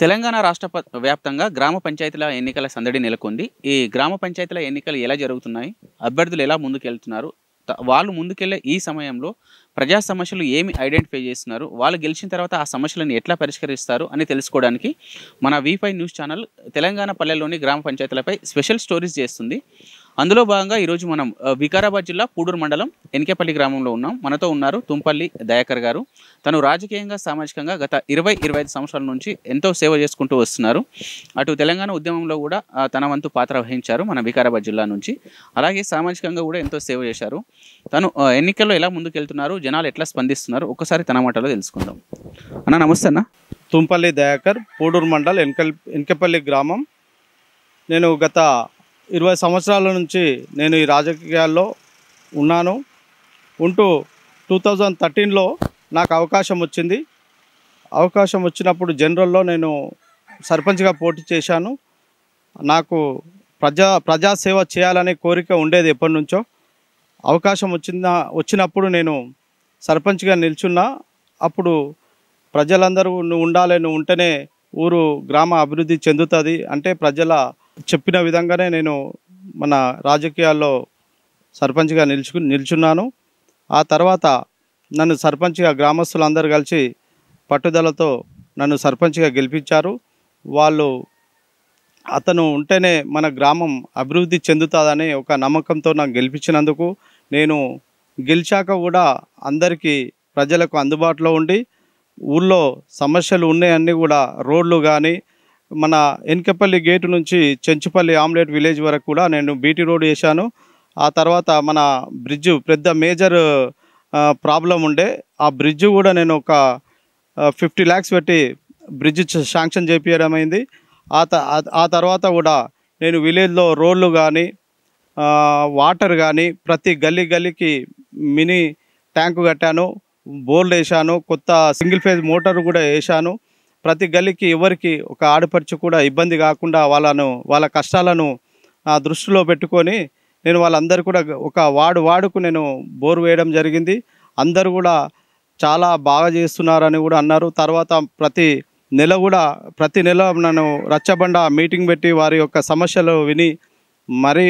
తెలంగాణ రాష్ట్ర వ్యాప్తంగా గ్రామ పంచాయతీల ఎన్నికల సందడి నెలకొంది. ఈ గ్రామ పంచాయతీల ఎన్నికలు ఎలా జరుగుతున్నాయి? అభ్యర్థులు ఎలా ముందుకెళ్తున్నారు? వాళ్ళు ముందుకెళ్లే ఈ సమయంలో ప్రజా సమస్యలు ఏమి ఐడెంటిఫై చేస్తున్నారు? వాళ్ళు గెలిచిన తర్వాత ఆ సమస్యలను ఎట్లా పరిష్కరిస్తారు అని తెలుసుకోవడానికి మన వి5 న్యూస్ ఛానల్ తెలంగాణ పల్లెల్లోని గ్రామ పంచాయతీలపై స్పెషల్ స్టోరీస్ చేస్తుంది. అందులో భాగంగా ఈరోజు మనం వికారాబాద్ జిల్లా పూడూరు మండలం ఎన్కేపల్లి గ్రామంలో ఉన్నాం. మనతో ఉన్నారు తుంపల్లి దయాకర్ గారు. తను రాజకీయంగా సామాజికంగా గత 20-25 సంవత్సరాల నుంచి ఎంతో సేవ చేసుకుంటూ వస్తున్నారు. అటు తెలంగాణ ఉద్యమంలో కూడా తన వంతు పాత్ర వహించారు మన వికారాబాద్ జిల్లా నుంచి. అలాగే సామాజికంగా కూడా ఎంతో సేవ చేశారు. తను ఎన్నికల్లో ఎలా ముందుకెళ్తున్నారు, జనాలు ఎట్లా స్పందిస్తున్నారు, ఒక్కసారి తన మాటలో తెలుసుకుందాం. అన్న నమస్తే అన్న. తుంపల్లి దయాకర్, పూడూరు మండల్ ఎన్కేపల్లి గ్రామం. నేను గత 20 సంవత్సరాల నుంచి నేను ఈ రాజకీయాల్లో ఉన్నాను. ఉంటూ 2013లో నాకు అవకాశం వచ్చింది. అవకాశం వచ్చినప్పుడు జనరల్లో నేను సర్పంచ్గా పోటీ చేశాను. నాకు ప్రజాసేవ చేయాలనే కోరిక ఉండేది ఎప్పటి నుంచో. అవకాశం వచ్చినప్పుడు నేను సర్పంచ్గా నిల్చున్నా. అప్పుడు ప్రజలందరూ నువ్వు ఉండాలి, నువ్వు ఉంటేనే ఊరు గ్రామ అభివృద్ధి చెందుతుంది అంటే ప్రజల చెప్పిన విధంగానే నేను మన రాజకీయాల్లో సర్పంచ్గా నిల్చున్నాను. ఆ తర్వాత నన్ను సర్పంచ్గా గ్రామస్తులందరూ కలిసి పట్టుదలతో నన్ను సర్పంచ్గా గెలిపించారు. వాళ్ళు అతను ఉంటేనే మన గ్రామం అభివృద్ధి చెందుతుందనే ఒక నమ్మకంతో నాకు గెలిపించినందుకు నేను గెలిచాక కూడా అందరికీ ప్రజలకు అందుబాటులో ఉండి ఊళ్ళో సమస్యలు ఉన్నాయన్నీ కూడా రోడ్లు కానీ మన ఎన్కేపల్లి గేటు నుంచి చెంచుపల్లి ఆమ్లెట్ విలేజ్ వరకు కూడా నేను బీటీ రోడ్ వేశాను. ఆ తర్వాత మన బ్రిడ్జు పెద్ద మేజర్ ప్రాబ్లం ఉండే ఆ బ్రిడ్జు కూడా నేను ఒక 50 lakhs పెట్టి బ్రిడ్జ్ శాంక్షన్ చేపించడం అయింది. ఆ తర్వాత కూడా నేను విలేజ్లో రోడ్లు కానీ వాటర్ కానీ ప్రతి గల్లీకి మినీ ట్యాంకు కట్టాను, బోర్లు వేసాను, కొత్త సింగిల్ ఫేజ్ మోటార్ కూడా వేసాను. ప్రతి గల్లీకి ఎవరికి ఒక ఆడపడుచు కూడా ఇబ్బంది కాకుండా వాళ్ళ కష్టాలను దృష్టిలో పెట్టుకొని నేను వాళ్ళందరూ కూడా ఒక వార్డుకు నేను బోర్ వేయడం జరిగింది. అందరూ కూడా చాలా బాగా చేస్తున్నారని కూడా అన్నారు. తర్వాత ప్రతి నెల నన్ను రచ్చబండ మీటింగ్ పెట్టి వారి యొక్క సమస్యలు విని మరి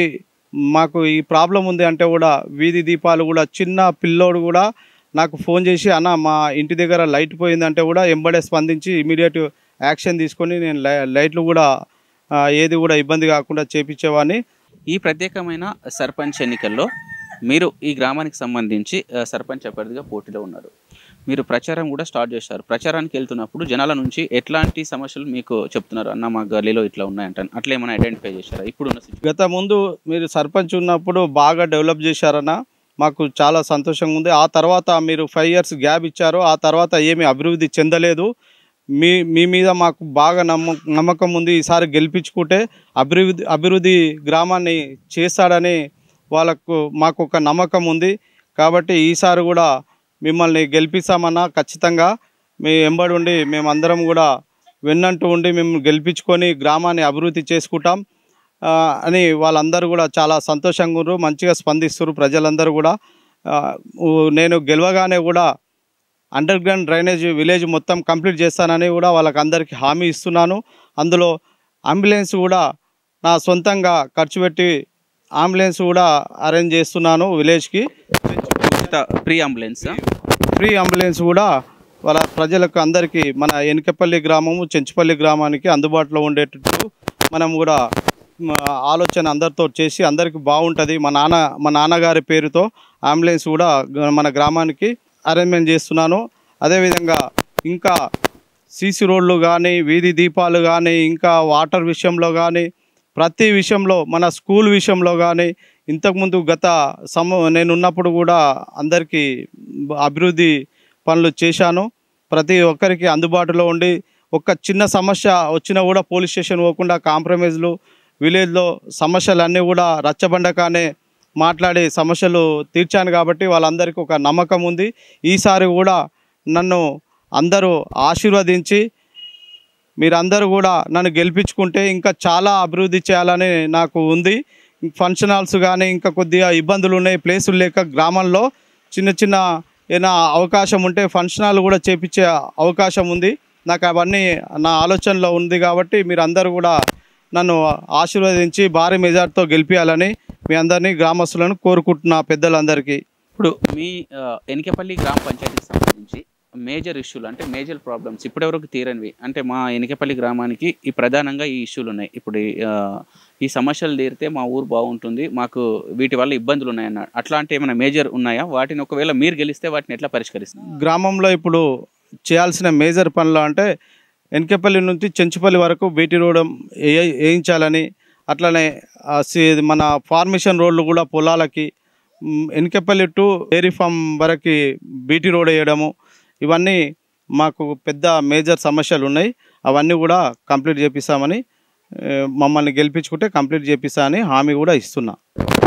మాకు ఈ ప్రాబ్లం ఉంది అంటే కూడా వీధి దీపాలు కూడా చిన్న పిల్లోడు కూడా నాకు ఫోన్ చేసి అన్న మా ఇంటి దగ్గర లైట్ పోయిందంటే కూడా ఎంబడే స్పందించి ఇమీడియట్ యాక్షన్ తీసుకొని నేను లైట్లు కూడా ఏది కూడా ఇబ్బంది కాకుండా చేపించేవాడిని. ఈ ప్రత్యేకమైన సర్పంచ్ ఎన్నికల్లో మీరు ఈ గ్రామానికి సంబంధించి సర్పంచ్ అభ్యర్థిగా పోటీలో ఉన్నారు. మీరు ప్రచారం కూడా స్టార్ట్ చేశారు. ప్రచారానికి వెళ్తున్నప్పుడు జనాల నుంచి ఎట్లాంటి సమస్యలు మీకు చెప్తున్నారు? అన్న మా గల్లీలో ఇట్లా ఉన్నాయంట, అట్లా ఏమైనా ఐడెంటిఫై చేశారా? గత ముందు మీరు సర్పంచ్ ఉన్నప్పుడు బాగా డెవలప్ చేశారన్న, మాకు చాలా సంతోషంగా ఉంది. ఆ తర్వాత మీరు 5 years గ్యాప్ ఇచ్చారు. ఆ తర్వాత ఏమీ అభివృద్ధి చెందలేదు. మీ మీద మాకు బాగా నమ్మకం ఉంది. ఈసారి గెలిపించుకుంటే అభివృద్ధి గ్రామాన్ని చేస్తాడని మాకు ఒక నమ్మకం ఉంది. కాబట్టి ఈసారి కూడా మిమ్మల్ని గెలిపిస్తామన్నా ఖచ్చితంగా మీ వెంబడి ఉండి మేమందరం కూడా వెన్నంటూ ఉండి మేము గెలిపించుకొని గ్రామాన్ని అభివృద్ధి చేసుకుంటాం అని వాళ్ళందరూ కూడా చాలా సంతోషంగా ఉన్నారు, మంచిగా స్పందిస్తారు ప్రజలందరూ కూడా. నేను గెలవగానే కూడా అండర్ గ్రౌండ్ డ్రైనేజ్ విలేజ్ మొత్తం కంప్లీట్ చేస్తానని కూడా వాళ్ళకి అందరికీ హామీ ఇస్తున్నాను. అందులో అంబులెన్స్ కూడా నా సొంతంగా ఖర్చు పెట్టి అంబులెన్స్ కూడా అరేంజ్ చేస్తున్నాను విలేజ్కి. ఫ్రీ అంబులెన్స్ కూడా వాళ్ళ ప్రజలకు అందరికీ మన ఎన్కేపల్లి గ్రామము చెంచుపల్లి గ్రామానికి అందుబాటులో ఉండేటట్టు మనం కూడా ఆలోచన అందరితో చేసి అందరికీ బాగుంటుంది. మా నాన్నగారి పేరుతో అంబులెన్స్ కూడా మన గ్రామానికి అరేంజ్మెంట్ చేస్తున్నాను. అదేవిధంగా ఇంకా సీసీ రోడ్లు కానీ వీధి దీపాలు కానీ ఇంకా వాటర్ విషయంలో కానీ ప్రతి విషయంలో మన స్కూల్ విషయంలో కానీ ఇంతకుముందు నేను ఉన్నప్పుడు కూడా అందరికీ అభివృద్ధి పనులు చేశాను. ప్రతి ఒక్కరికి అందుబాటులో ఉండి ఒక చిన్న సమస్య వచ్చినా కూడా పోలీస్ స్టేషన్ పోకుండా కాంప్రమైజ్లు విలేజ్లో సమస్యలన్నీ కూడా రచ్చబండకానే మాట్లాడి సమస్యలు తీర్చాను. కాబట్టి వాళ్ళందరికీ ఒక నమ్మకం ఉంది. ఈసారి కూడా నన్ను అందరూ ఆశీర్వదించి మీరందరూ కూడా నన్ను గెలిపించుకుంటే ఇంకా చాలా అభివృద్ధి చేయాలని నాకు ఉంది. ఫంక్షన్ హాల్స్ కానీ ఇంకా కొద్దిగా ఇబ్బందులు ఉన్నాయి, ప్లేసులు లేక గ్రామంలో చిన్న ఏదైనా అవకాశం ఉంటే ఫంక్షన్ హాల్ కూడా చేపించే అవకాశం ఉంది. నాకు అవన్నీ నా ఆలోచనలో ఉంది కాబట్టి మీరు అందరూ కూడా నన్ను ఆశీర్వదించి భారీ మెజార్టీతో గెలిపించాలని మీ అందరినీ గ్రామస్తులను కోరుకుంటున్నా పెద్దలందరికీ. ఇప్పుడు మీ ఎనికేపల్లి గ్రామ పంచాయతీకి సంబంధించి మేజర్ ఇష్యూలు అంటే మేజర్ ప్రాబ్లమ్స్ ఇప్పటివరకు తీరనివి అంటే మా ఎనికేపల్లి గ్రామానికి ఈ ప్రధానంగా ఈ ఇష్యూలు ఉన్నాయి. ఇప్పుడు ఈ సమస్యలు తీరితే మా ఊరు బాగుంటుంది, మాకు వీటి వల్ల ఇబ్బందులు ఉన్నాయన్న అట్లాంటి ఏమైనా మేజర్ ఉన్నాయా? వాటిని ఒకవేళ మీరు గెలిస్తే వాటిని ఎట్లా పరిష్కరిస్తారు? గ్రామంలో ఇప్పుడు చేయాల్సిన మేజర్ పనులు అంటే ఎన్కేపల్లి నుంచి చెంచుపల్లి వరకు బీటీ రోడ్ వేయించాలని, అట్లనే మన ఫార్మేషన్ రోడ్లు కూడా పొలాలకి, ఎన్కేపల్లి టు డైరీ ఫామ్ వరకు బీటీ రోడ్ వేయడము, ఇవన్నీ మాకు పెద్ద మేజర్ సమస్యలు ఉన్నాయి. అవన్నీ కూడా కంప్లీట్ చేపిస్తామని, మమ్మల్ని గెలిపించుకుంటే కంప్లీట్ చేపిస్తామని హామీ కూడా ఇస్తున్నా.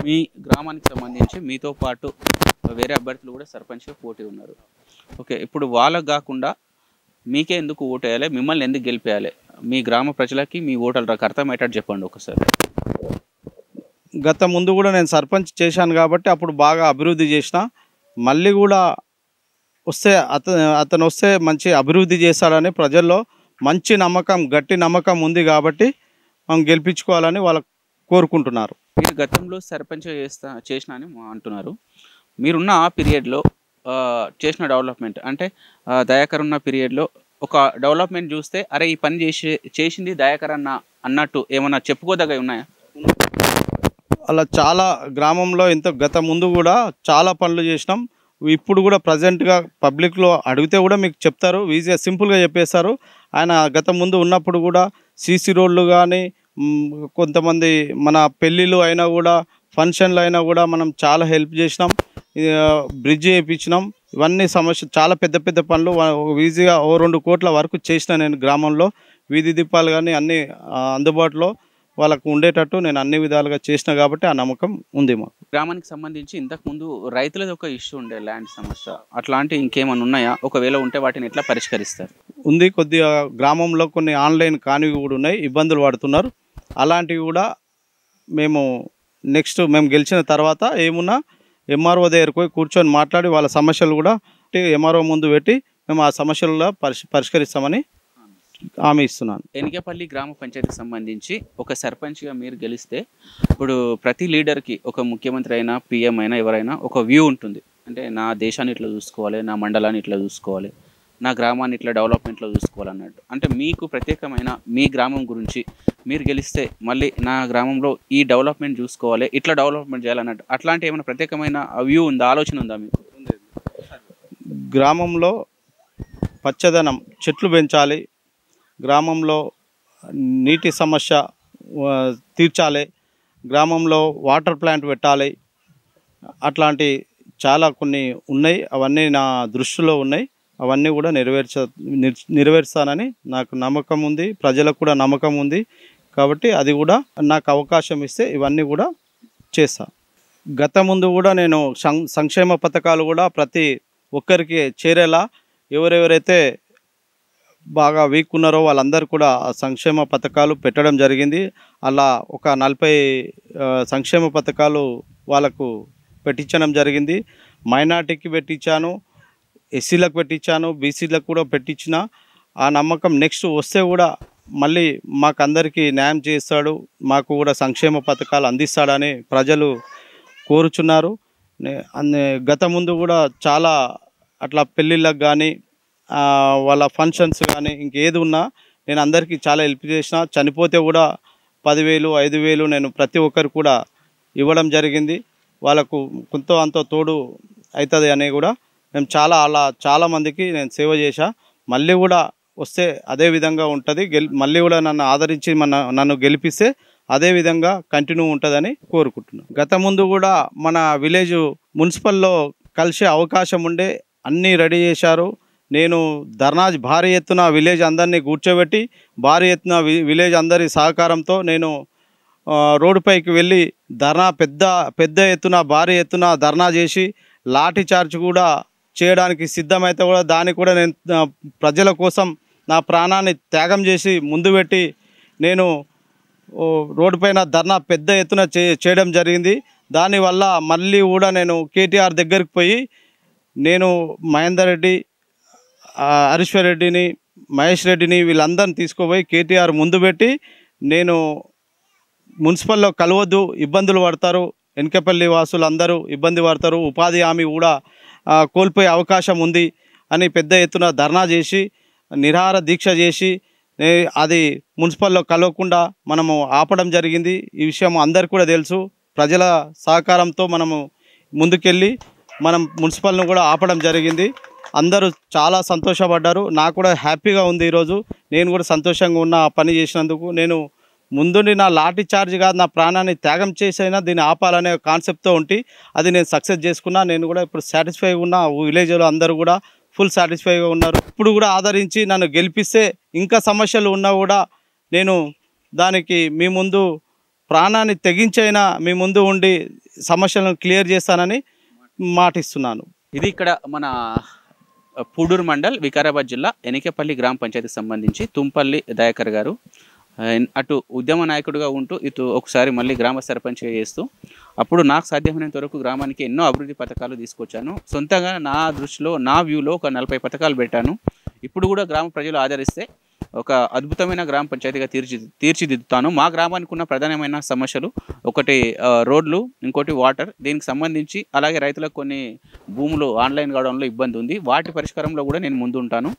మీ గ్రామానికి సంబంధించి మీతో పాటు వేరే అభ్యర్థులు కూడా సర్పంచ్గా పోటీ ఉన్నారు. ఓకే, ఇప్పుడు వాళ్ళకు కాకుండా మీకే ఎందుకు ఓటు వేయాలి, మిమ్మల్ని ఎందుకు గెలిపేయాలి? మీ గ్రామ ప్రజలకి మీ ఓటర్లకు అర్థమయ్యేటట్టు చెప్పండి ఒకసారి. గత ముందు కూడా నేను సర్పంచ్ చేశాను కాబట్టి అప్పుడు బాగా అభివృద్ధి చేసిన. మళ్ళీ కూడా వస్తే అతను వస్తే మంచి అభివృద్ధి చేస్తాడని ప్రజల్లో మంచి నమ్మకం, గట్టి నమ్మకం ఉంది కాబట్టి మనం గెలిపించుకోవాలని వాళ్ళకు కోరుకుంటున్నారు. మీరు గతంలో సర్పంచ్ చేసిన అని అంటున్నారు. మీరున్న ఆ పీరియడ్లో చేసిన డెవలప్మెంట్ అంటే దయాకర్ ఉన్న పీరియడ్లో ఒక డెవలప్మెంట్ చూస్తే అరే ఈ పని చేసింది దయాకర్ అన్నట్టు ఏమన్నా చెప్పుకోదగ్గ ఉన్నాయా? అలా చాలా గ్రామంలో గత ముందు కూడా చాలా పనులు చేసినాం. ఇప్పుడు కూడా ప్రజెంట్గా పబ్లిక్లో అడిగితే కూడా మీకు చెప్తారు, ఈజీగా సింపుల్గా చెప్పేస్తారు. ఆయన గత ముందు ఉన్నప్పుడు కూడా సీసీ రోడ్లు కానీ, కొంతమంది మన పెళ్ళిళ్ళు అయినా కూడా, ఫంక్షన్లు అయినా కూడా మనం చాలా హెల్ప్ చేసినాం. బ్రిడ్జ్ వేయించినాం. ఇవన్నీ సమస్య చాలా పెద్ద పెద్ద పనులు ఈజీగా 2 కోట్ల వరకు చేసిన నేను గ్రామంలో. వీధి దీపాలు కానీ అన్నీ అందుబాటులో వాళ్ళకు ఉండేటట్టు నేను అన్ని విధాలుగా చేసిన కాబట్టి ఆ నమ్మకం ఉంది మాకు. గ్రామానికి సంబంధించి ఇంతకుముందు రైతులది ఒక ఇష్యూ ఉండే, ల్యాండ్ సమస్య, అట్లాంటి ఇంకేమైనా ఉన్నాయా? ఒకవేళ ఉంటే వాటిని ఎట్లా పరిష్కరిస్తారు? ఉంది, కొద్దిగా గ్రామంలో కొన్ని ఆన్లైన్ కానివి కూడా ఉన్నాయి, ఇబ్బందులు పడుతున్నారు. అలాంటివి కూడా మేము మేము గెలిచిన తర్వాత ఏమున్నా ఎంఆర్ఓ దగ్గరకు పోయి కూర్చొని మాట్లాడి వాళ్ళ సమస్యలు కూడా ఎంఆర్ఓ ముందు పెట్టి మేము ఆ సమస్యలు పరిష్కరిస్తామని హామీ ఇస్తున్నాను. ఎనికేపల్లి గ్రామ పంచాయతీకి సంబంధించి ఒక సర్పంచ్గా మీరు గెలిస్తే ఇప్పుడు ప్రతి లీడర్కి, ఒక ముఖ్యమంత్రి అయినా పిఎం అయినా ఎవరైనా ఒక వ్యూ ఉంటుంది. అంటే నా దేశాన్ని ఇట్లా చూసుకోవాలి, నా మండలాన్ని ఇట్లా చూసుకోవాలి, నా గ్రామాన్ని ఇట్లా డెవలప్మెంట్లో చూసుకోవాలన్నట్టు. అంటే మీకు ప్రత్యేకమైన మీ గ్రామం గురించి మీరు గెలిస్తే మళ్ళీ నా గ్రామంలో ఈ డెవలప్మెంట్ చూసుకోవాలి, ఇట్లా డెవలప్మెంట్ చేయాలన్నట్టు అట్లాంటి ఏమైనా ప్రత్యేకమైన వ్యూ ఉందా, ఆలోచన ఉందా మీకు? గ్రామంలో పచ్చదనం, చెట్లు పెంచాలి, గ్రామంలో నీటి సమస్య తీర్చాలి, గ్రామంలో వాటర్ ప్లాంట్ పెట్టాలి, అట్లాంటి చాలా కొన్ని ఉన్నాయి. అవన్నీ నా దృష్టిలో ఉన్నాయి. అవన్నీ కూడా నెరవేర్చానని నాకు నమ్మకం ఉంది, ప్రజలకు కూడా నమ్మకం ఉంది. కాబట్టి అది కూడా నాకు అవకాశం ఇస్తే ఇవన్నీ కూడా చేస్తా. గత ముందు కూడా నేను సంక్షేమ పథకాలు కూడా ప్రతి ఒక్కరికి చేరేలా ఎవరెవరైతే బాగా వీక్ ఉన్నారో వాళ్ళందరూ కూడా సంక్షేమ పథకాలు పెట్టడం జరిగింది. అలా ఒక 40 సంక్షేమ పథకాలు వాళ్ళకు పెట్టించడం జరిగింది. మైనార్టీకి పెట్టించాను, ఎస్సీలకు పెట్టించాను, బీసీలకు కూడా పెట్టించిన. ఆ నమ్మకం నెక్స్ట్ వస్తే కూడా మళ్ళీ మాకు అందరికీ న్యాయం చేస్తాడు, మాకు కూడా సంక్షేమ పథకాలు అందిస్తాడని ప్రజలు కోరుచున్నారు. గత ముందు కూడా చాలా అట్లా పెళ్ళిళ్ళకు కానీ, వాళ్ళ ఫంక్షన్స్ కానీ ఇంకేది ఉన్నా నేను అందరికీ చాలా హెల్ప్ చేసిన. చనిపోతే కూడా 10,000, 5,000 నేను ప్రతి ఒక్కరు కూడా ఇవ్వడం జరిగింది. వాళ్ళకు కొంత అంత తోడు అవుతుంది అని కూడా మేము చాలామందికి నేను సేవ చేశా. మళ్ళీ కూడా వస్తే అదే విధంగా ఉంటుంది. మళ్ళీ కూడా నన్ను ఆదరించి నన్ను గెలిపిస్తే అదే విధంగా కంటిన్యూ ఉంటుందని కోరుకుంటున్నాను. గత ముందు కూడా మన విలేజ్ మున్సిపల్లో కలిసే అవకాశం ఉండే, అన్నీ రెడీ చేశారు. నేను భారీ ఎత్తున విలేజ్ అందరినీ కూర్చోబెట్టి భారీ ఎత్తున విలేజ్ అందరి సహకారంతో నేను రోడ్డుపైకి వెళ్ళి పెద్ద ఎత్తున భారీ ఎత్తున ధర్నా చేసి లాఠీ చార్జ్ కూడా చేయడానికి సిద్ధమైతే కూడా దానికి కూడా నేను ప్రజల కోసం నా ప్రాణాన్ని త్యాగం చేసి ముందు పెట్టి నేను రోడ్డుపైన ధర్నా పెద్ద ఎత్తున చేయడం జరిగింది. దానివల్ల మళ్ళీ కూడా నేను కేటీఆర్ దగ్గరికి పోయి నేను మహేందర్ రెడ్డి, హరీశ్వర్ రెడ్డిని మహేష్ రెడ్డిని వీళ్ళందరిని తీసుకుపోయి కేటీఆర్ ముందు పెట్టి నేను మున్సిపల్లో కలవద్దు, ఇబ్బందులు పడతారు, ఎన్కపల్లి వాసులు అందరూ ఇబ్బంది పడతారు, ఉపాధి హామీ కూడా కోల్పోయే అవకాశం ఉంది అని పెద్ద ఎత్తున ధర్నా చేసి నిరాహార దీక్ష చేసి అది మున్సిపల్లో కలవకుండా మనము ఆపడం జరిగింది. ఈ విషయం అందరికీ కూడా తెలుసు. ప్రజల సహకారంతో మనము ముందుకెళ్ళి మనం మున్సిపల్ను కూడా ఆపడం జరిగింది. అందరూ చాలా సంతోషపడ్డారు. నాకు కూడా హ్యాపీగా ఉంది. ఈరోజు నేను కూడా సంతోషంగా ఉన్న ఆ పని చేసినందుకు. నేను ముందుండి నా లాఠీ చార్జ్ కాదు, నా ప్రాణాన్ని త్యాగం చేసైనా దీన్ని ఆపాలనే కాన్సెప్ట్తో ఉండి అది నేను సక్సెస్ చేసుకున్నా. నేను కూడా ఇప్పుడు సాటిస్ఫైగా ఉన్నా. విలేజ్లో అందరూ కూడా ఫుల్ సాటిస్ఫైగా ఉన్నారు. ఇప్పుడు కూడా ఆదరించి నన్ను గెలిపిస్తే ఇంకా సమస్యలు ఉన్నా కూడా నేను దానికి మీ ముందు ప్రాణాన్ని తెగించైనా మీ ముందు ఉండి సమస్యలను క్లియర్ చేస్తానని మాటిస్తున్నాను. ఇది ఇక్కడ మన పూడూరు మండల్ వికారాబాద్ జిల్లా ఎనికేపల్లి గ్రామ పంచాయతీకి సంబంధించి తుంపల్లి దయాకర్ గారు అటు ఉద్యమ నాయకుడిగా ఉంటూ ఇటు ఒకసారి మళ్ళీ గ్రామ సర్పంచ్గా చేస్తూ అప్పుడు నాకు సాధ్యమైనంత వరకు గ్రామానికి ఎన్నో అభివృద్ధి పథకాలు తీసుకొచ్చాను. సొంతంగా నా దృష్టిలో నా వ్యూలో ఒక 40 పథకాలు పెట్టాను. ఇప్పుడు కూడా గ్రామ ప్రజలు ఆదరిస్తే ఒక అద్భుతమైన గ్రామ పంచాయతీగా తీర్చిదిద్దుతాను. మా గ్రామానికి ఉన్న ప్రధానమైన సమస్యలు ఒకటి రోడ్లు, ఇంకోటి వాటర్. దీనికి సంబంధించి అలాగే రైతులకు కొన్ని భూములు ఆన్లైన్ కావడంలో ఇబ్బంది ఉంది. వాటి పరిష్కారంలో కూడా నేను ముందు ఉంటాను.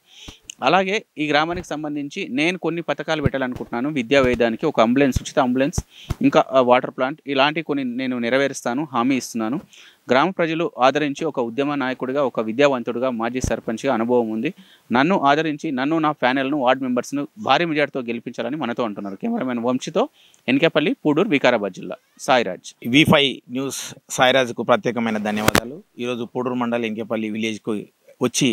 అలాగే ఈ గ్రామానికి సంబంధించి నేను కొన్ని పథకాలు పెట్టాలనుకుంటున్నాను. విద్యా వైద్యానికి ఒక అంబులెన్స్, ఉచిత అంబులెన్స్, ఇంకా వాటర్ ప్లాంట్, ఇలాంటివి కొన్ని నేను నెరవేరుస్తాను, హామీ ఇస్తున్నాను. గ్రామ ప్రజలు ఆదరించి ఒక ఉద్యమ నాయకుడిగా, ఒక విద్యావంతుడిగా, మాజీ సర్పంచ్గా అనుభవం ఉంది. నన్ను ఆదరించి నన్ను, నా ప్యానెల్ను, వార్డు మెంబర్స్ను భారీ మెజార్టీతో గెలిపించాలని మనతో అంటున్నారు. కెమెరామెన్ వంశీతో ఎన్కేపల్లి, పూడూరు, వికారాబాద్ జిల్లా సాయిరాజ్. V5 న్యూస్ సాయిరాజ్కు ప్రత్యేకమైన ధన్యవాదాలు. ఈరోజు పూడూరు మండల్ ఎన్కేపల్లి విలేజ్కు వచ్చి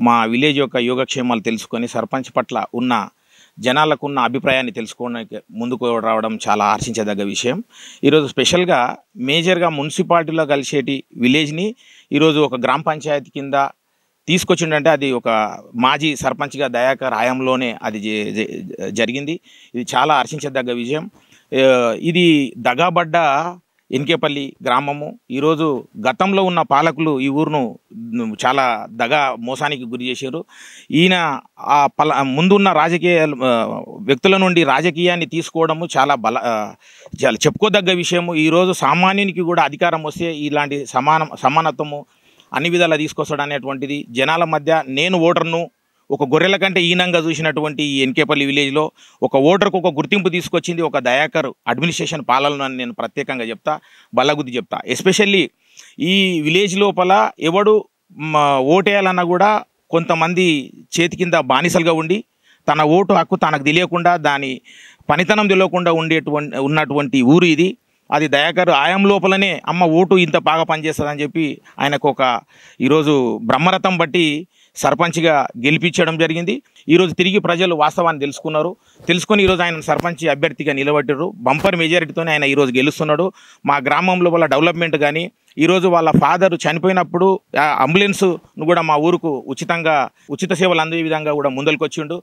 మా విలేజ్ యొక్క యోగక్షేమాలు తెలుసుకొని సర్పంచ్ పట్ల ఉన్న జనాలకు ఉన్న అభిప్రాయాన్ని తెలుసుకోవడానికి ముందుకు రావడం చాలా హర్షించదగ్గ విషయం. ఈరోజు స్పెషల్గా మేజర్గా మున్సిపాలిటీలో కలిసేటి విలేజ్ని ఈరోజు ఒక గ్రామ పంచాయతీ కింద తీసుకొచ్చిండంటే అది ఒక మాజీ సర్పంచ్గా దయాకర్ హయాంలోనే అది జరిగింది. ఇది చాలా హర్షించదగ్గ విషయం. ఇది దగాబడ్డ ఎన్కేపల్లి గ్రామము. ఈరోజు గతంలో ఉన్న పాలకులు ఈ ఊరును చాలా మోసానికి గురి చేశారు. ఈయన ముందున్న రాజకీయ వ్యక్తుల నుండి రాజకీయాన్ని తీసుకోవడము చాలా చెప్పుకోదగ్గ విషయము. ఈరోజు సామాన్యునికి కూడా అధికారం వస్తే ఇలాంటి సమానత్వము అన్ని విధాలా తీసుకొస్తాడు అనేటువంటిది జనాల మధ్య. నేను ఓటర్ను ఒక గొర్రెల కంటే ఈనంగా చూసినటువంటి ఈ ఎన్కేపల్లి విలేజ్లో ఒక ఓటర్కు ఒక గుర్తింపు తీసుకొచ్చింది ఒక దయాకర్ అడ్మినిస్ట్రేషన్ పాలన అని నేను ప్రత్యేకంగా చెప్తా, బల్లగుద్ది చెప్తా. ఎస్పెషల్లీ ఈ విలేజ్ లోపల ఎవడు ఓటేయాలన్నా కూడా కొంతమంది చేతి కింద బానిసలుగా ఉండి తన ఓటు హక్కు తనకు తెలియకుండా దాని పనితనం తెలియకుండా ఉన్నటువంటి ఊరు ఇది. అది దయాకర్ ఆయం లోపలనే అమ్మ ఓటు ఇంత బాగా పనిచేస్తుందని చెప్పి ఆయనకు ఒక ఈరోజు బ్రహ్మరథం బట్టి సర్పంచ్గా గెలిపించడం జరిగింది. ఈరోజు తిరిగి ప్రజలు వాస్తవాన్ని తెలుసుకొని ఈరోజు ఆయన సర్పంచ్ అభ్యర్థిగా నిలబడ్డారు. బంపర్ మెజారిటీతోనే ఆయన ఈరోజు గెలుస్తున్నాడు. మా గ్రామంలో వాళ్ళ డెవలప్మెంట్ కానీ ఈరోజు వాళ్ళ ఫాదర్ చనిపోయినప్పుడు అంబులెన్స్ను కూడా మా ఊరుకు ఉచిత సేవలు అందే విధంగా కూడా ముందరికి వచ్చిండు.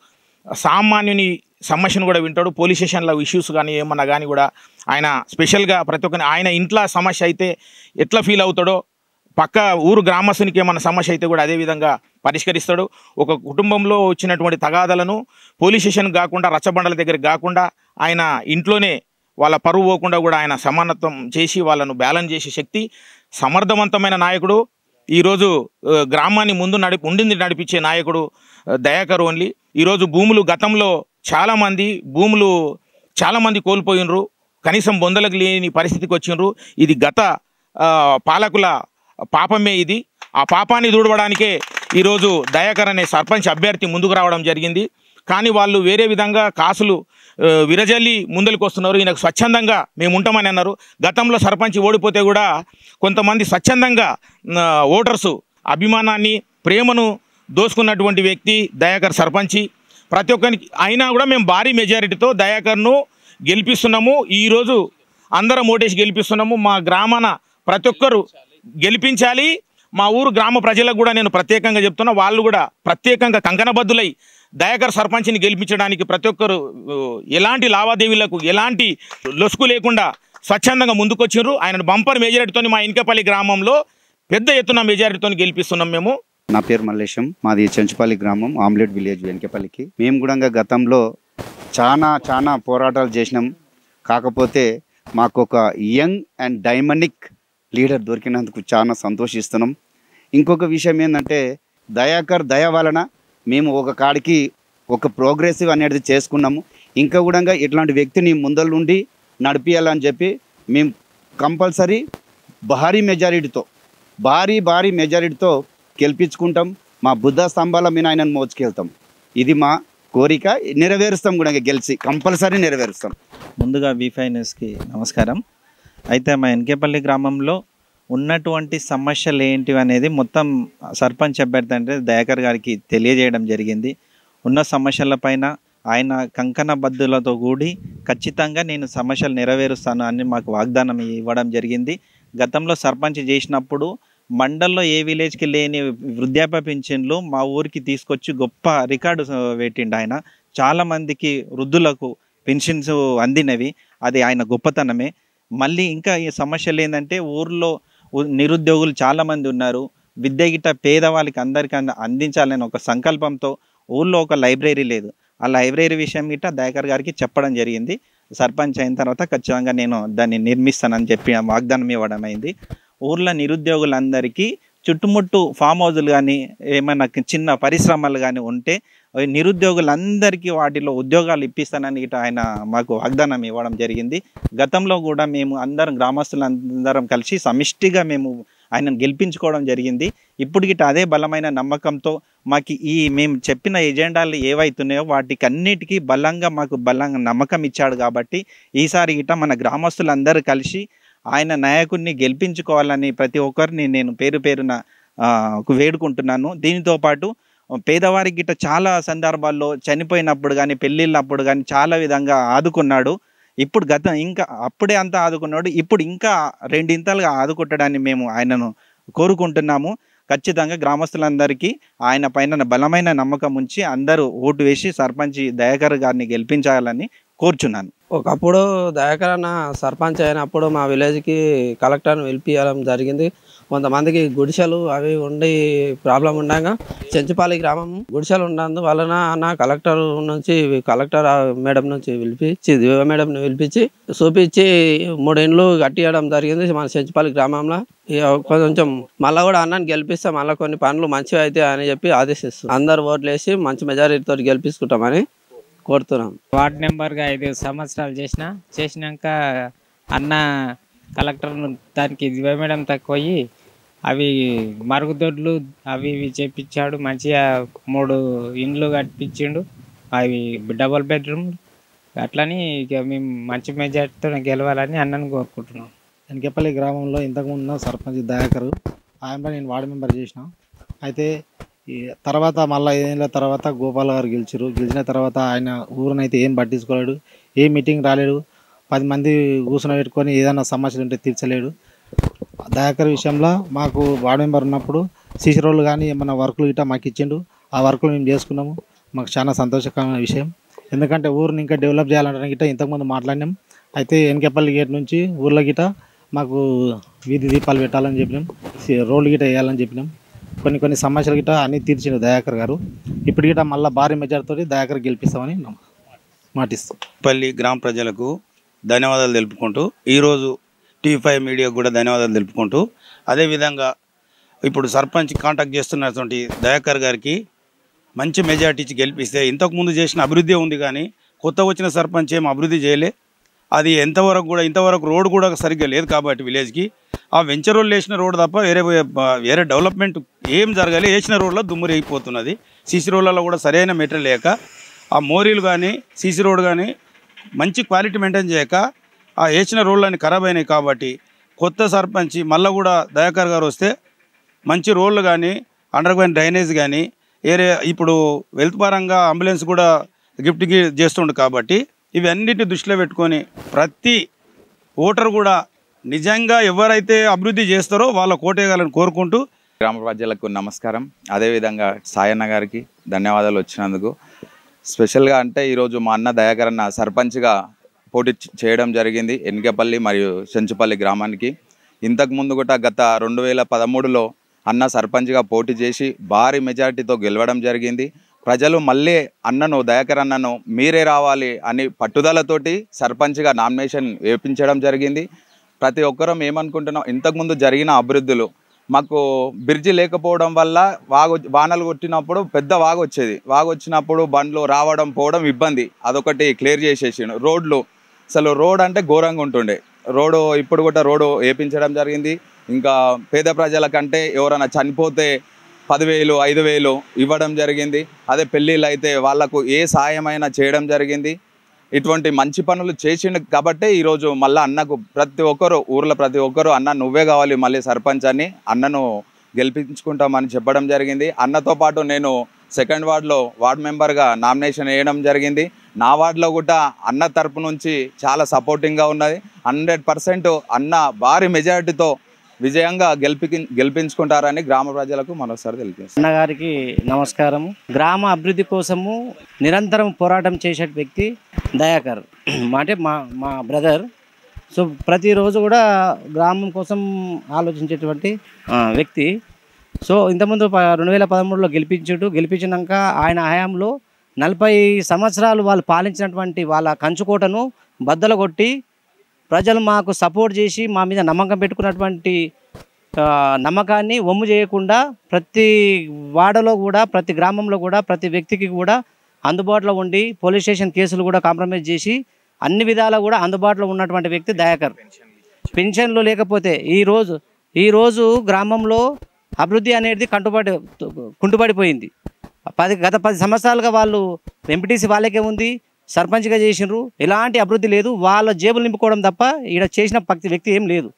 సామాన్యుని సమస్యను కూడా వింటాడు. పోలీస్ స్టేషన్ల ఇష్యూస్ కానీ ఏమన్నా కానీ కూడా ఆయన స్పెషల్గా ప్రతి ఒక్కరిని ఆయన ఇంట్లో సమస్య అయితే ఎట్లా ఫీల్ అవుతాడో పక్క ఊరు గ్రామస్తునికి ఏమన్నా సమస్య అయితే కూడా అదేవిధంగా పరిష్కరిస్తాడు. ఒక కుటుంబంలో వచ్చినటువంటి తగాదాలను పోలీస్ స్టేషన్ కాకుండా రచ్చబండల దగ్గరికి కాకుండా ఆయన ఇంట్లోనే వాళ్ళ పరువు పోకుండా కూడా ఆయన సమానత్వం చేసి వాళ్ళను బ్యాలెన్స్ చేసే శక్తి సమర్థవంతమైన నాయకుడు. ఈరోజు గ్రామాన్ని నడిపించే నాయకుడు దయాకర్ ఓన్లీ. ఈరోజు భూములు గతంలో చాలామంది కోల్పోయినరు, కనీసం బొందలకు లేని పరిస్థితికి వచ్చిండ్రు. ఇది గత పాలకుల పాపమే. ఇది ఆ పాపాన్ని దూడవడానికే ఈరోజు దయాకర్ అనే సర్పంచ్ అభ్యర్థి ముందుకు రావడం జరిగింది. కానీ వాళ్ళు వేరే విధంగా కాసులు విరజల్లి ముందరికి వస్తున్నారు. ఈయనకు స్వచ్ఛందంగా మేము ఉంటామని అన్నారు. గతంలో సర్పంచ్ ఓడిపోతే కూడా కొంతమంది స్వచ్ఛందంగా ఓటర్సు అభిమానాన్ని, ప్రేమను దోసుకున్నటువంటి వ్యక్తి దయాకర్ సర్పంచి. ప్రతి ఒక్కరికి అయినా కూడా మేము భారీ మెజారిటీతో దయాకర్ను గెలిపిస్తున్నాము. ఈరోజు అందరం ఓటేసి గెలిపిస్తున్నాము. మా గ్రామాన ప్రతి ఒక్కరు గెలిపించాలి. మా ఊరు గ్రామ ప్రజలకు కూడా నేను ప్రత్యేకంగా చెప్తున్నా, వాళ్ళు కూడా ప్రత్యేకంగా కంకణబద్దులై దయాకర్ సర్పంచ్ని గెలిపించడానికి ప్రతి ఒక్కరు ఎలాంటి లావాదేవీలకు ఎలాంటి లొసుకు లేకుండా స్వచ్ఛందంగా ముందుకొచ్చారు. ఆయన బంపర్ మెజారిటీతో మా ఎన్కేపల్లి గ్రామంలో పెద్ద ఎత్తున మెజారిటీతో గెలిపిస్తున్నాం మేము. నా పేరు మల్లేశం, మాది చెంచుపల్లి గ్రామం, ఆమ్లెట్ విలేజ్ వెనకపల్లికి. మేము కూడా గతంలో చాలా పోరాటాలు చేసినాం. కాకపోతే మాకు ఒక యంగ్ అండ్ డైనమిక్ లీడర్ దొరికినందుకు చాలా సంతోషిస్తున్నాం. ఇంకొక విషయం ఏంటంటే దయ వలన మేము ఒక కాడికి ఒక ప్రోగ్రెసివ్ అనేది చేసుకున్నాము. ఇంకా కూడా ఇట్లాంటి వ్యక్తిని ముందర నుండి నడిపించాలని చెప్పి మేము కంపల్సరీ భారీ మెజారిటీతో గెలిపించుకుంటాం. మా బుద్ధ స్తంభాల మీద ఆయనను మోసుకెళ్తాం. ఇది మా కోరిక, నెరవేరుస్తాం కూడా, గెలిచి కంపల్సరీ నెరవేరుస్తాం. ముందుగా V5 న్యూస్కి నమస్కారం. అయితే మా ఎన్కేపల్లి గ్రామంలో ఉన్నటువంటి సమస్యలు ఏంటివి అనేది మొత్తం సర్పంచ్ అభ్యర్థి అంటే దయాకర్ గారికి తెలియజేయడం జరిగింది. ఉన్న సమస్యలపైన ఆయన కంకణ బద్దులతో కూడి ఖచ్చితంగా నేను సమస్యలు నెరవేరుస్తాను అని మాకు వాగ్దానం ఇవ్వడం జరిగింది. గతంలో సర్పంచ్ చేసినప్పుడు మండల్లో ఏ విలేజ్కి లేని వృద్ధాప్య పింఛన్లు మా ఊరికి తీసుకొచ్చి గొప్ప రికార్డు పెట్టిండు ఆయన. చాలామందికి వృద్ధులకు పెన్షన్స్ అందినవి, అది ఆయన గొప్పతనమే. మళ్ళీ ఇంకా ఈ సమస్యలు ఏంటంటే ఊర్లో నిరుద్యోగులు చాలామంది ఉన్నారు. విద్య గిట్ట పేదవాళ్ళకి అందరికీ అందించాలని ఒక సంకల్పంతో ఊళ్ళో ఒక లైబ్రరీ లేదు. ఆ లైబ్రరీ విషయం గిట్ట దయాకర్ గారికి చెప్పడం జరిగింది. సర్పంచ్ అయిన తర్వాత ఖచ్చితంగా నేను దాన్ని నిర్మిస్తానని చెప్పి వాగ్దానం ఇవ్వడం అయింది. ఊర్లో నిరుద్యోగులందరికీ చుట్టుముట్టు ఫామ్ హౌజులు కానీ ఏమైనా చిన్న పరిశ్రమలు కానీ ఉంటే నిరుద్యోగులందరికీ వాటిలో ఉద్యోగాలు ఇప్పిస్తానని గిట్ట ఆయన మాకు వాగ్దానం ఇవ్వడం జరిగింది. గతంలో కూడా మేము అందరం గ్రామస్తులందరం కలిసి సమిష్టిగా మేము ఆయనను గెలిపించుకోవడం జరిగింది. ఇప్పుడు గిట్ట అదే బలమైన నమ్మకంతో మాకు మేము చెప్పిన ఎజెండాలు ఏవైతున్నాయో వాటికి అన్నిటికీ బలంగా నమ్మకం ఇచ్చాడు. కాబట్టి ఈసారి గిట్ట మన గ్రామస్తులందరూ కలిసి ఆయన నాయకుడిని గెలిపించుకోవాలని ప్రతి ఒక్కరిని నేను పేరున వేడుకుంటున్నాను. దీనితో పాటు పేదవారికి గిట్ట చాలా సందర్భాల్లో చనిపోయినప్పుడు కానీ పెళ్ళిళ్ళప్పుడు కానీ చాలా విధంగా ఆదుకున్నాడు. ఇప్పుడు ఇంకా అప్పుడే అంతా ఆదుకున్నాడు, ఇప్పుడు ఇంకా రెండింతలుగా ఆదుకుంటాడని మేము ఆయనను కోరుకుంటున్నాము. ఖచ్చితంగా గ్రామస్తులందరికీ ఆయన పైన బలమైన నమ్మకం ఉంచి అందరూ ఓటు వేసి సర్పంచ్ దయాకర్ గారిని గెలిపించాలని కోరుచున్నాను. ఒకప్పుడు దయాకర్ అన్న సర్పంచ్ అయినప్పుడు మా విలేజ్కి కలెక్టర్ని పిలిపించడం జరిగింది. కొంతమందికి గుడిసెలు అవి ఉండి ప్రాబ్లం ఉండగా చెంచుపల్లి గ్రామం గుడిసెలు ఉన్నందు వలన అన్న కలెక్టర్ మేడం నుంచి పిలిపించి దివ్య మేడంని పిలిపించి చూపించి 3 ఇండ్లు కట్టియడం జరిగింది మన చెంచుపల్లి గ్రామంలో. కొంచెం మళ్ళీ కూడా అన్నని గెలిపిస్తే మళ్ళీ కొన్ని పనులు మంచిగా అయితే అని చెప్పి ఆదేశిస్తాం. అందరు ఓట్లు వేసి మంచి మెజారిటీతో గెలిపించుకుంటామని కోరుతున్నాం. వార్డ్ నెంబర్గా 5 సంవత్సరాలు చేసినాక అన్న కలెక్టర్ దానికి దివ్య మేడం తక్కువయి అవి మరుగుదొడ్లు అవి ఇవి చేపించాడు. మంచిగా 3 ఇండ్లు కట్టించిండు, అవి డబుల్ బెడ్రూమ్. అట్లని ఇక మేము మంచి మెజార్టీతో గెలవాలని అన్నను కోరుకుంటున్నాం. ఎన్కేపల్లి గ్రామంలో ఇంతకుముందు సర్పంచ్ దయాకరు ఆయనపై నేను వార్డు మెంబర్ చేసిన. అయితే ఈ తర్వాత మళ్ళీ 5 ఏళ్ళ తర్వాత గోపాల్ గారు గెలిచిన తర్వాత ఆయన ఊరినైతే ఏం పట్టించుకోలేడు, ఏ మీటింగ్ రాలేడు, 10 మంది కూర్చొని పెట్టుకొని ఏదైనా సమస్యలు ఉంటే తీర్చలేడు. దయాకర్ విషయంలో మాకు వార్డు మెంబర్ ఉన్నప్పుడు సీసీ రోడ్లు కానీ ఏమన్నా వర్కులు గిట్ట మాకు ఇచ్చిండు. ఆ వర్కులు మేము చేసుకున్నాము. మాకు చాలా సంతోషకరమైన విషయం. ఎందుకంటే ఊరిని ఇంకా డెవలప్ చేయాలంటే గిట్ట ఇంతకుముందు మాట్లాడినాం. అయితే ఎన్కేపల్లి గేట్ నుంచి ఊర్లో గిట్ట మాకు వీధి దీపాలు పెట్టాలని చెప్పినాం, రోడ్లు గిట్ట వేయాలని చెప్పినాం. కొన్ని సమస్యలు గిట్ట అన్నీ తీర్చిండు దయాకర్ గారు. ఇప్పుడు గిట్ట మళ్ళీ భారీ మెజార్టీతో దయాకర్ గెలిపిస్తామని మాటిస్తాం. పల్లి గ్రామ ప్రజలకు ధన్యవాదాలు తెలుపుకుంటూ, ఈరోజు T5 మీడియాకు కూడా ధన్యవాదాలు తెలుపుకుంటూ, అదేవిధంగా ఇప్పుడు సర్పంచ్ కాంటాక్ట్ చేస్తున్నటువంటి దయాకర్ గారికి మంచి మెజార్టీ ఇచ్చి గెలిపిస్తే ఇంతకుముందు చేసిన అభివృద్ధి ఉంది, కానీ కొత్త వచ్చిన సర్పంచ్ ఏం అభివృద్ధి చేయలే. అది ఇంతవరకు రోడ్ కూడా సరిగ్గా లేదు. కాబట్టి విలేజ్కి ఆ వెంచర్ రోడ్లు వేసిన రోడ్ తప్ప వేరే డెవలప్మెంట్ ఏం జరగాలి. వేసిన రోడ్లో దుమ్ము రేగిపోతున్నది. సీసీ రోడ్లలో కూడా సరైన మెటీరియల్ లేక, ఆ మోరీలు కానీ సీసీ రోడ్ కానీ మంచి క్వాలిటీ మెయింటైన్ చేయక ఆ వేసిన రోడ్లన్నీ ఖరాబ్ అయినాయి. కాబట్టి కొత్త సర్పంచ్ మళ్ళీ కూడా దయాకర్ గారు వస్తే మంచి రోడ్లు కానీ అండర్ గ్రౌండ్ డ్రైనేజ్ కానీ ఇప్పుడు హెల్త్ పరంగా అంబులెన్స్ కూడా గిఫ్ట్కి చేస్తుండు. కాబట్టి ఇవన్నిటిని దృష్టిలో పెట్టుకొని ప్రతి ఓటర్ కూడా నిజంగా ఎవరైతే అభివృద్ధి చేస్తారో వాళ్ళ కోటేయాలని కోరుకుంటూ గ్రామ ప్రజలకు నమస్కారం. అదేవిధంగా సాయన్న గారికి ధన్యవాదాలు వచ్చినందుకు. స్పెషల్గా అంటే ఈరోజు మా అన్న దయాకర్ అన్న సర్పంచ్గా పోటీ చేయడం జరిగింది ఎన్కేపల్లి మరియు చెంచుపల్లి గ్రామానికి. ఇంతకుముందు కూడా గత 2013లో అన్న సర్పంచ్గా పోటీ చేసి భారీ మెజారిటీతో గెలవడం జరిగింది. ప్రజలు మళ్ళీ అన్నను దయాకర్ అన్నను మీరే రావాలి అని పట్టుదలతోటి సర్పంచ్గా నామినేషన్ వేయించడం జరిగింది. ప్రతి ఒక్కరం ఏమనుకుంటున్నాం, ఇంతకుముందు జరిగిన అభివృద్ధులు మాకు బ్రిడ్జి లేకపోవడం వల్ల వానలు కొట్టినప్పుడు పెద్ద వాగు వచ్చేది. వాగు వచ్చినప్పుడు బండ్లు రావడం పోవడం ఇబ్బంది, అదొకటి క్లియర్ చేసేసిండు. రోడ్లు అసలు రోడ్ అంటే ఘోరంగా ఉంటుండే, రోడ్డు ఇప్పుడు కూడా రోడ్డు వేయించడం జరిగింది. ఇంకా పేద ప్రజలకంటే ఎవరైనా చనిపోతే 10,000 5,000 ఇవ్వడం జరిగింది. అదే పెళ్ళిళ్ళు అయితే వాళ్లకు ఏ సాయమైనా చేయడం జరిగింది. ఇటువంటి మంచి పనులు చేసిండు కాబట్టి ఈరోజు మళ్ళీ అన్నకు ఊర్లో ప్రతి ఒక్కరు అన్న నువ్వే కావాలి మళ్ళీ సర్పంచ్ అని అన్నను గెలిపించుకుంటామని చెప్పడం జరిగింది. అన్నతో పాటు నేను 2nd వార్డులో వార్డు మెంబర్గా నామినేషన్ వేయడం జరిగింది. నా వార్డులో కూడా అన్న తరపు నుంచి చాలా సపోర్టింగ్గా ఉన్నది. 100% అన్న భారీ మెజారిటీతో విజయంగా గెలిపించుకుంటారని గ్రామ ప్రజలకు మరోసారి తెలియజేస్తాను. అన్నగారికి నమస్కారం. గ్రామ అభివృద్ధి కోసము నిరంతరం పోరాటం చేసే వ్యక్తి దయాకర్, అంటే మా బ్రదర్. సో ప్రతిరోజు కూడా గ్రామం కోసం ఆలోచించేటువంటి వ్యక్తి. సో ఇంతకుముందు 2013లో గెలిపించినాక ఆయన హయాంలో 40 సంవత్సరాలు వాళ్ళు పాలించినటువంటి వాళ్ళ కంచుకోటను బద్దలు కొట్టి ప్రజలు మాకు సపోర్ట్ చేసి మా మీద నమ్మకం పెట్టుకున్నటువంటి నమ్మకాన్ని వమ్ము చేయకుండా ప్రతి వాడలో కూడా ప్రతి గ్రామంలో కూడా ప్రతి వ్యక్తికి కూడా అందుబాటులో ఉండి పోలీస్ స్టేషన్ కేసులు కూడా కాంప్రమైజ్ చేసి అన్ని విధాలా కూడా అందుబాటులో ఉన్నటువంటి వ్యక్తి దయాకర్. పెన్షన్లు లేకపోతే ఈరోజు గ్రామంలో అభివృద్ధి అనేది కుంటుపడిపోయింది. గత 10 సంవత్సరాలుగా వాళ్ళు ఎంపీటీసీ వాళ్ళకే ఉంది, సర్పంచ్గా చేసినారు, ఎలాంటి అభివృద్ధి లేదు. వాళ్ళ జేబులు నింపుకోవడం తప్ప ఈడ చేసిన వ్యక్తి ఏం లేదు.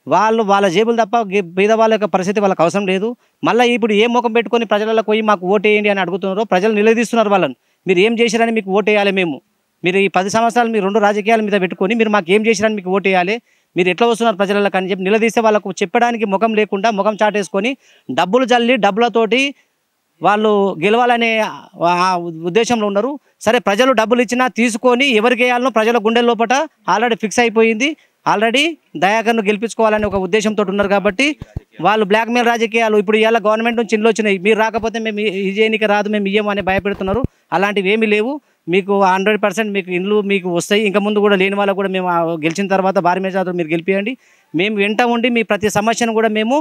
వాళ్ళ జేబులు తప్ప పేదవాళ్ళ యొక్క పరిస్థితి వాళ్ళకి అవసరం లేదు. మళ్ళీ ఇప్పుడు ఏ ముఖం పెట్టుకొని ప్రజలలో పోయి మాకు ఓటేయండి అని అడుగుతున్నారో ప్రజలు నిలదీస్తున్నారు వాళ్ళని. మీరు ఏం చేశారని మీకు ఓటేయాలి మేము, మీరు ఈ 10 సంవత్సరాలు మీరు 2 రాజకీయాల మీద పెట్టుకొని మీరు మాకు ఏం చేశారని మీకు ఓటేయాలి, మీరు ఎట్లా వస్తున్నారు ప్రజలకు అని చెప్పి నిలదీస్తే వాళ్ళకు చెప్పడానికి ముఖం లేకుండా ముఖం చాటేసుకొని డబ్బులు జల్లి డబ్బులతోటి వాళ్ళు గెలవాలనే ఉద్దేశంలో ఉన్నారు. సరే, ప్రజలు డబ్బులు ఇచ్చినా తీసుకొని ఎవరికి వేయాలనో ప్రజల గుండె లోపల ఆల్రెడీ ఫిక్స్ అయిపోయింది. ఆల్రెడీ దయాకర్ను గెలిపించుకోవాలనే ఒక ఉద్దేశంతో ఉన్నారు కాబట్టి వాళ్ళు బ్లాక్మెయిల్ రాజకీయాలు ఇప్పుడు ఇవాళ గవర్నమెంట్ నుంచి ఇంట్లో వచ్చినాయి, మీరు రాకపోతే మేము ఈ ఎన్నిక రాదు, మేము ఇయ్యము అని భయపెడుతున్నారు. అలాంటివి ఏమీ లేవు. మీకు 100% మీకు ఇండ్లు మీకు వస్తాయి. ఇంకా ముందు కూడా లేని వాళ్ళకు కూడా మేము గెలిచిన తర్వాత భారీ మెజారిటీతో మీరు గెలిపియండి. మేము వెంట ఉండి మీ ప్రతి సమస్యను కూడా మేము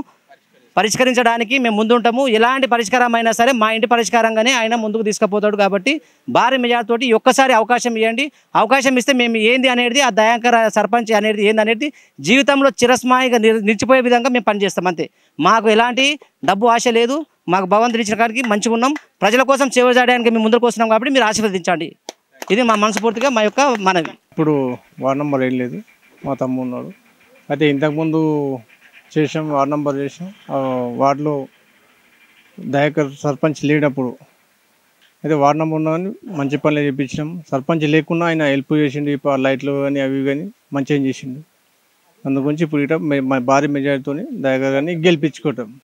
పరిష్కరించడానికి మేము ముందుంటాము. ఎలాంటి పరిష్కారం అయినా సరే మా ఇంటి పరిష్కారంగానే ఆయన ముందుకు తీసుకుపోతాడు. కాబట్టి భారీ మెజార్టీతోటి ఒక్కసారి అవకాశం ఇవ్వండి. అవకాశం ఇస్తే మేము ఏంది అనేది ఆ దయాకర్ సర్పంచ్ అనేది ఏందనేది జీవితంలో చిరస్మాయిగా నిలిచిపోయే విధంగా మేము పనిచేస్తాం. అంతే, మాకు ఎలాంటి డబ్బు ఆశ లేదు. మాకు భగవంతుడు ఇచ్చిన కాడికి మంచిగా ఉన్నాం. ప్రజల కోసం సేవ చేయడానికి మేము ముందుకు వస్తున్నాం కాబట్టి మీరు ఆశీర్వదించండి. ఇది మా మనస్ఫూర్తిగా మా యొక్క మనవి. ఇప్పుడు వార్డు నెంబర్ ఏం లేదు, మా తమ్ముడు ఉన్నాడు. అయితే ఇంతకుముందు చేసాం, వార్డు నెంబర్ చేసాం. వార్డులో దయాకర్ సర్పంచ్ లేనప్పుడు అయితే వార్డు నెంబర్ ఉన్నదని మంచి పనులు చేయించినాం. సర్పంచ్ లేకున్నా ఆయన హెల్ప్ చేసిండు, లైట్లు కానీ అవి కానీ మంచిగా చేసిండు. అందుగురించి ఇప్పుడు భారీ మెజారిటీతో దయాకర్ గారిని గెలిపించుకుంటాం.